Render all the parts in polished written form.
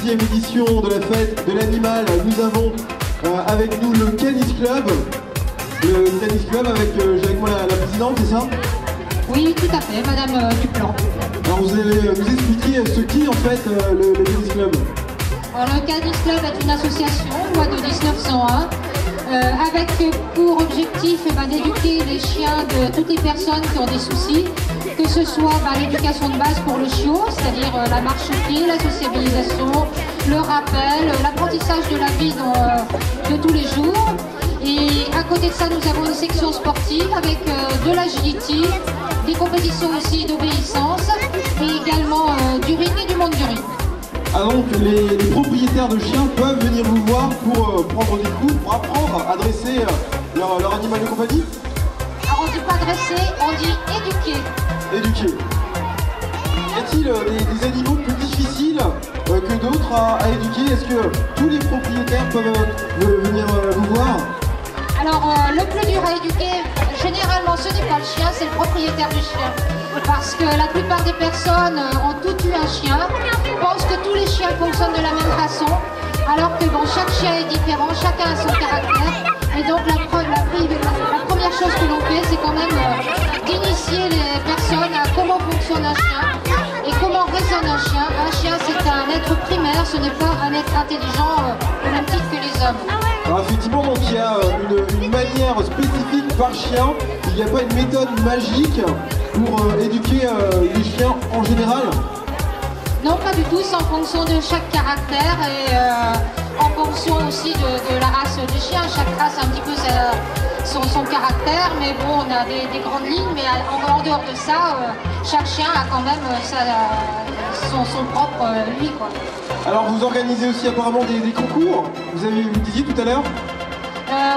6e édition de la fête de l'animal, nous avons avec nous le Canis Club. Le Canis Club j'ai avec moi la présidente, c'est ça? Oui, tout à fait, Madame Duplan. Alors vous allez nous expliquer ce qu'est en fait le Canis Club. Alors, le Canis Club est une association, loi de 1901, avec pour objectif d'éduquer les chiens de toutes les personnes qui ont des soucis, que ce soit l'éducation de base pour le chiot, c'est-à-dire la marche au pied, la sociabilisation, le rappel, l'apprentissage de la vie de tous les jours. Et à côté de ça, nous avons une section sportive avec de l'agility, des compétitions aussi d'obéissance et également du ring et du monde du ring. Ah donc les propriétaires de chiens peuvent venir vous voir pour prendre des cours, pour apprendre à dresser leur animal de compagnie? Alors on ne dit pas dresser, on dit éduquer. Éduquer. Y a-t-il des animaux plus difficiles que d'autres à éduquer? Est-ce que tous les propriétaires peuvent venir vous voir? Alors le plus dur à éduquer, généralement ce n'est pas le chien, c'est le propriétaire du chien. Parce que la plupart des personnes ont toutes eu un chien, pensent que tous les chiens fonctionnent de la même façon, alors que chaque chien est différent, chacun a son caractère. Et donc la première chose que l'on fait, c'est quand même d'initier les personnes à comment fonctionne un chien et comment raisonne un chien. Un chien, c'est un être primaire, ce n'est pas un être intelligent au même titre que les hommes. Alors effectivement, donc il y a une manière spécifique par chien. Il n'y a pas une méthode magique pour éduquer les chiens en général? Non, pas du tout, c'est en fonction de chaque caractère et en fonction aussi de la race du chien. Chaque race a un petit peu son caractère, mais bon, on a des grandes lignes, mais en dehors de ça, chaque chien a quand même son propre lui, quoi. Alors vous organisez aussi apparemment des concours, vous disiez tout à l'heure?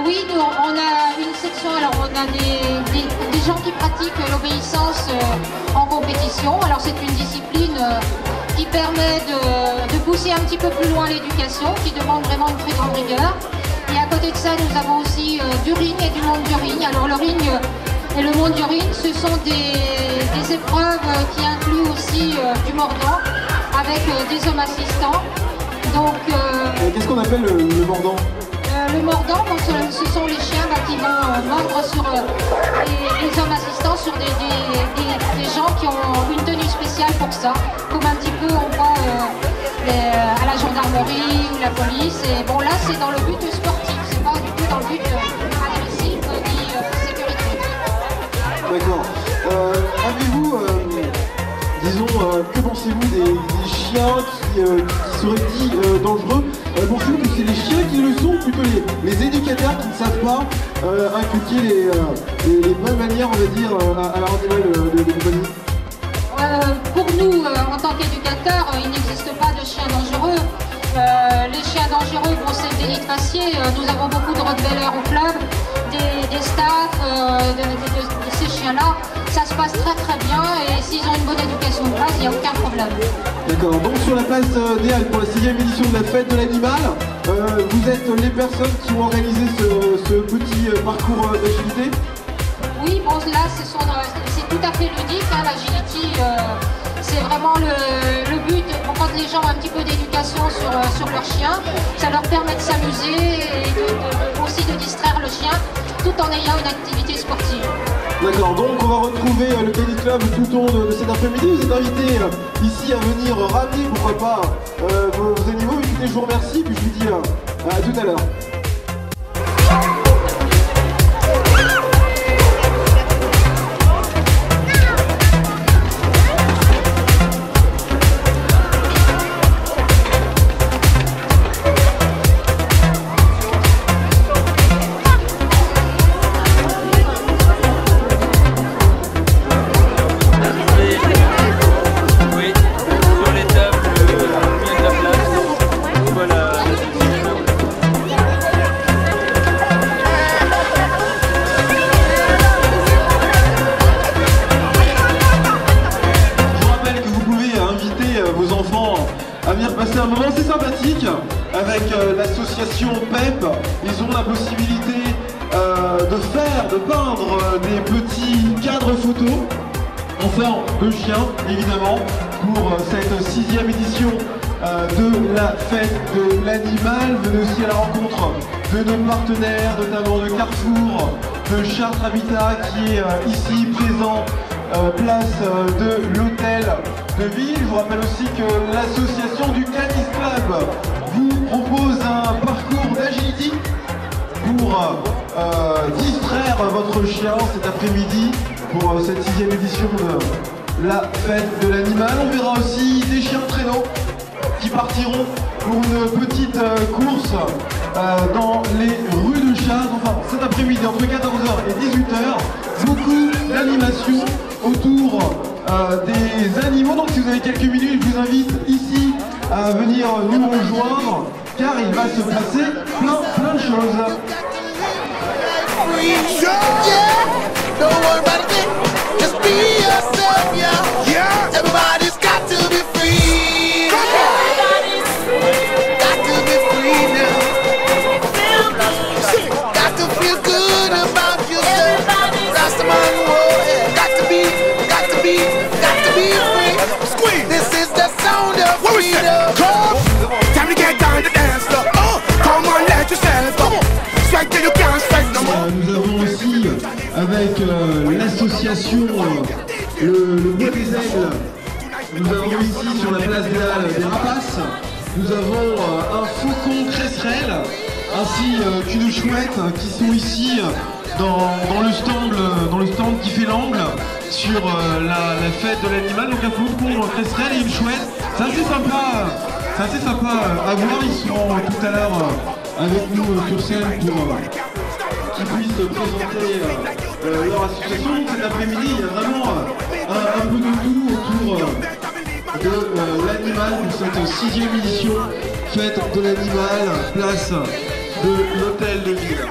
Oui, nous, on a une section, alors on a des gens qui pratiquent l'obéissance en compétition. Alors c'est une discipline qui permet de pousser un petit peu plus loin l'éducation, qui demande vraiment une très grande rigueur. Et à côté de ça, nous avons aussi du ring et du monde du ring. Alors le ring et le monde du ring, ce sont des épreuves qui incluent aussi du mordant, avec des hommes assistants. Donc, qu'est-ce qu'on appelle le mordant? Le mordant, ce sont les chiens qui vont mordre sur les hommes assistants, sur des gens qui ont une tenue spéciale pour ça, comme un petit peu on voit à la gendarmerie ou la police. Et bon, là c'est dans le but sportif, c'est pas du tout dans le but agressif ni sécurité. D'accord. Avez-vous, disons, que pensez-vous des chiens qui seraient dits dangereux? Pensez-vous que c'est les chiens qui le sont, plutôt les éducateurs qui ne savent pas inculquer les bonnes manières, on va dire, à leur animal de compagnie? Pour nous, en tant qu'éducateurs, il n'existe pas de chiens dangereux. Les chiens dangereux, bon, c'est le délit de faciès. Nous avons beaucoup de rottweilers au club, des staffs, de ces chiens-là. Ça se passe très très bien et s'ils ont une bonne éducation de base, il n'y a aucun problème. D'accord, donc sur la place des Halles pour la 6e édition de la fête de l'animal, vous êtes les personnes qui ont organisé ce petit parcours d'agilité? Oui, bon là c'est tout à fait ludique, hein, l'agility, c'est vraiment le but. Quand les gens ont un petit peu d'éducation sur leur chien, ça leur permet de s'amuser et aussi de distraire le chien tout en ayant une activité sportive. D'accord, donc on va retrouver le Canis Club tout au long de cet après-midi. Vous êtes invités ici à venir ramener, pourquoi pas, vos animaux. Écoutez, je vous remercie, puis je vous dis à tout à l'heure. À venir passer un moment assez sympathique avec l'association PEP. Ils ont la possibilité de peindre des petits cadres photos en forme de chien, évidemment, pour cette 6e édition de la fête de l'animal. Venez aussi à la rencontre de nos partenaires, notamment de Carrefour, de Chartres Habitat qui est ici présent, place de l'hôtel de ville. Je vous rappelle aussi que l'association du Canis Club vous propose un parcours d'agility pour distraire votre chien cet après-midi pour cette 6e édition de la fête de l'animal. On verra aussi des chiens de traîneau qui partiront pour une petite course dans les rues de Chartres. Enfin, cet après-midi, entre 14h et 18h, beaucoup d'animations autour des animaux. Donc si vous avez quelques minutes, je vous invite ici à venir nous rejoindre, car il va se passer plein de choses. Don't worry about a thing, just be yourself, yeah. Everybody's got to be free. Everybody's free. Got to be free now. Got to feel good about yourself. Rastaman, yeah. Got to be free. Squeeze. This is the sound of freedom. Come, time to get down to dance floor. Come on, let yourself go. Strike till you can't strike no more. Nous avons aussi avec l'association le Bois des Aigles, nous avons ici sur la place des Halles des Rapaces, nous avons un faucon cresserelle ainsi qu'une chouette qui sont ici dans le stand qui fait l'angle sur la fête de l'animal. Donc un faucon cresserelle et une chouette, c'est assez sympa à voir. Ils seront tout à l'heure avec nous sur scène pour qui puissent présenter leur association. Cet après-midi, il y a vraiment un peu de tout autour de l'animal pour cette 6e édition fête de l'animal, place de l'hôtel de ville.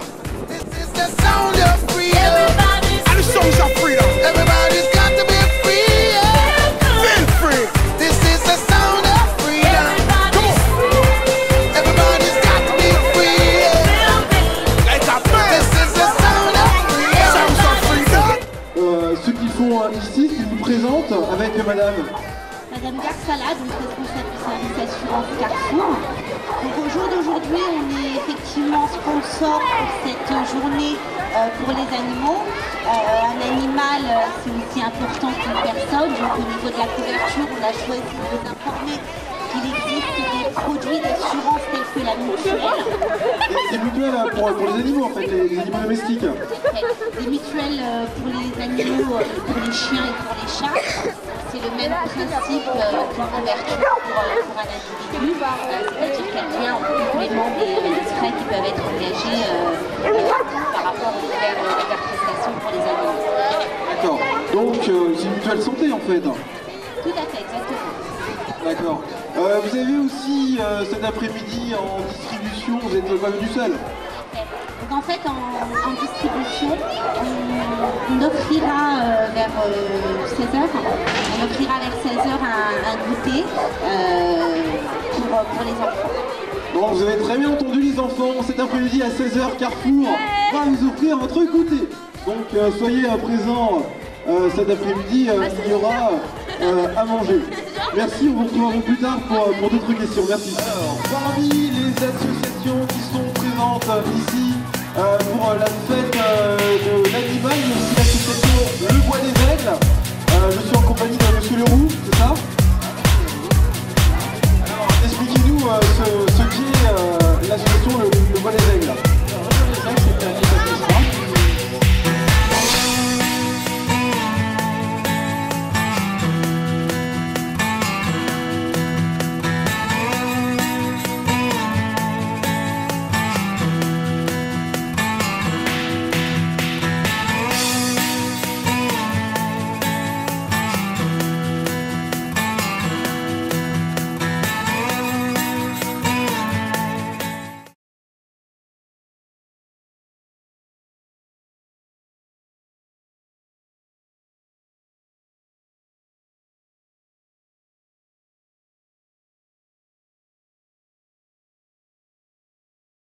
Ici, qui vous présente avec Madame Garsala, donc responsable du service assurance Carrefour. Donc au jour d'aujourd'hui, on est effectivement sponsor pour cette journée pour les animaux. Un animal, c'est aussi important qu'une personne. Donc au niveau de la couverture, on a choisi de vous informer qu'il existe des produits d'assurance tels que la mutuelle. Des mutuelles pour les animaux en fait, les animaux domestiques. Des mutuelles pour les animaux, pour les chiens et pour les chats. C'est le même principe qu'une couverture pour un individu, c'est-à-dire qu'elle vient en complément des frais qui peuvent être engagés par rapport aux frais de prestation pour les animaux. D'accord, donc c'est une mutuelle santé en fait. Tout à fait, exactement. D'accord. Vous avez aussi cet après-midi en distribution, vous êtes pas venu seul. Donc en fait en distribution, on offrira vers 16h, un goûter pour les enfants. Bon, vous avez très bien entendu les enfants, cet après-midi à 16h, Carrefour va vous offrir votre goûter. Donc soyez présents cet après-midi, il y aura à manger. Merci, on vous retrouvera plus tard pour d'autres questions. Merci. Alors, parmi les associations qui sont présentes ici pour la fête